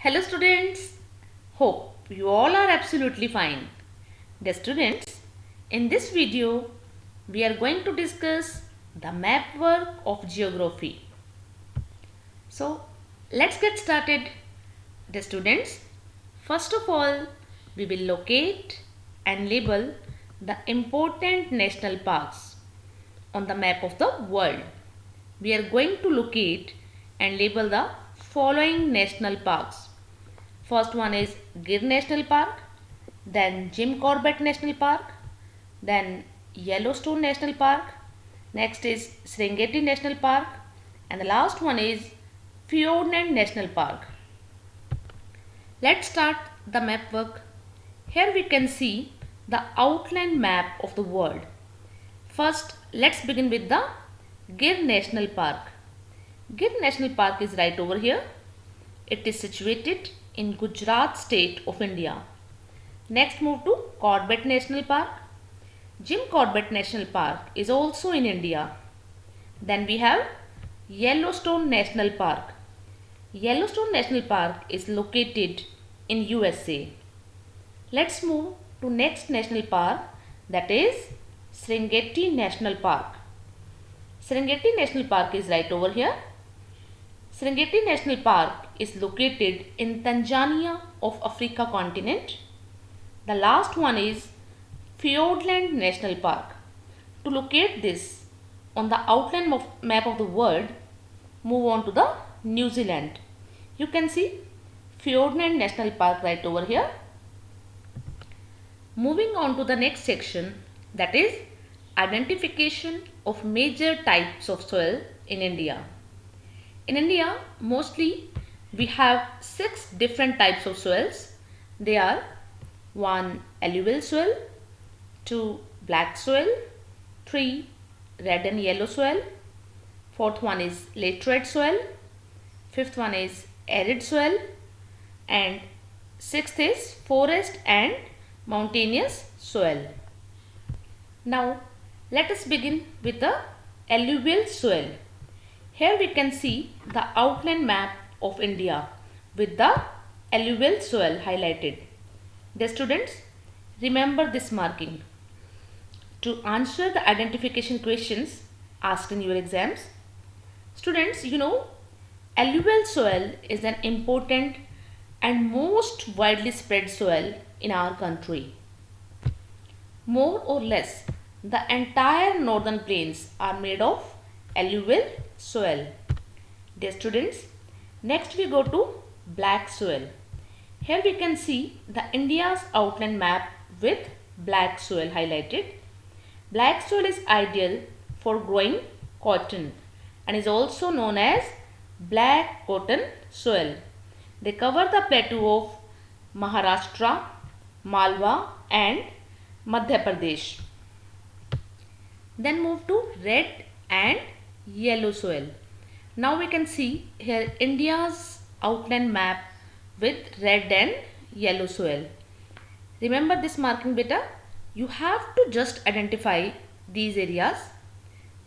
Hello students, hope you all are absolutely fine. Dear students, in this video we are going to discuss the map work of geography. So let's get started. Dear students, first of all we will locate and label the important national parks on the map of the world. We are going to locate and label the following national parks. First one is Gir National Park, then Jim Corbett National Park, then Yellowstone National Park, next is Serengeti National Park, and the last one is Fiordland National Park. Let's start the map work. Here we can see the outline map of the world. First, let's begin with the Gir National Park. Gir National Park is right over here. It is situated in Gujarat state of India. Next, move to Corbett National Park. Jim Corbett National Park is also in India. Then we have Yellowstone National Park. Yellowstone National Park is located in USA. Let's move to next national park, that is Serengeti National Park. Serengeti National Park is right over here. Serengeti National Park is located in Tanzania of Africa continent. The last one is Fiordland National Park. To locate this on the outline map of the world, move on to the New Zealand. You can see Fiordland National Park right over here. Moving on to the next section, that is identification of major types of soil in India. In India, mostly we have 6 different types of soils. They are 1. Alluvial soil, 2. Black soil, 3. Red and yellow soil, 4th one is laterite soil, 5th one is arid soil, and 6th is forest and mountainous soil. Now let us begin with the alluvial soil. Here we can see the outline map of India with the alluvial soil highlighted. Dear students, remember this marking to answer the identification questions asked in your exams. Students, you know, alluvial soil is an important and most widely spread soil in our country. More or less, the entire northern plains are made of alluvial soil. Dear students, next we go to black soil. Here we can see the India's outline map with black soil highlighted. Black soil is ideal for growing cotton and is also known as black cotton soil. They cover the plateau of Maharashtra, Malwa and Madhya Pradesh. Then move to red and yellow soil. Now we can see here India's outline map with red and yellow soil. Remember this marking beta. You have to just identify these areas.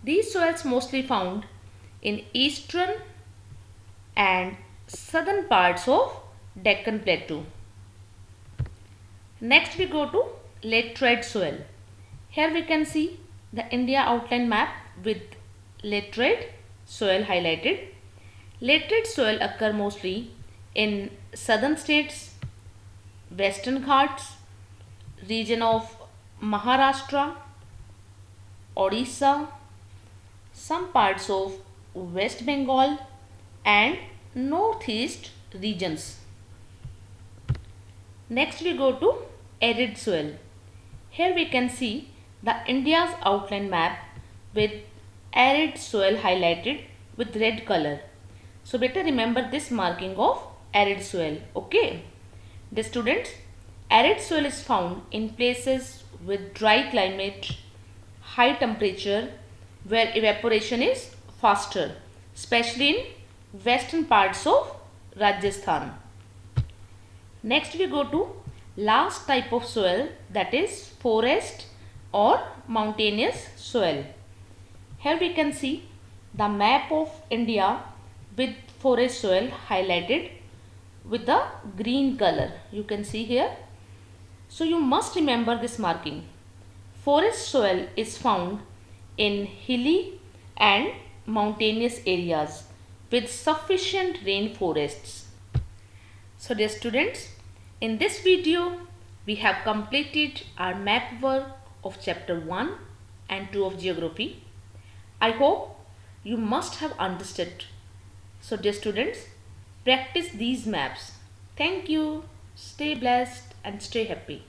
These soils mostly found in eastern and southern parts of Deccan Plateau. Next we go to laterite soil. Here we can see the India outline map with laterite soil highlighted. Laterite soil occur mostly in southern states, western Ghats, region of Maharashtra, Odisha, some parts of West Bengal and northeast regions. Next we go to arid soil. Here we can see the India's outline map with arid soil highlighted with red color. So better remember this marking of arid soil. Okay. The students, arid soil is found in places with dry climate, high temperature, where evaporation is faster, especially in western parts of Rajasthan. Next we go to last type of soil, that is forest or mountainous soil. Here we can see the map of India with forest soil highlighted. with the green color. You can see here. So you must remember this marking. Forest soil is found in hilly and mountainous areas with sufficient rainforests. So dear students, in this video we have completed our map work of chapter 1 and 2 of geography. I hope you must have understood. So dear students, practice these maps. Thank you. Stay blessed and stay happy.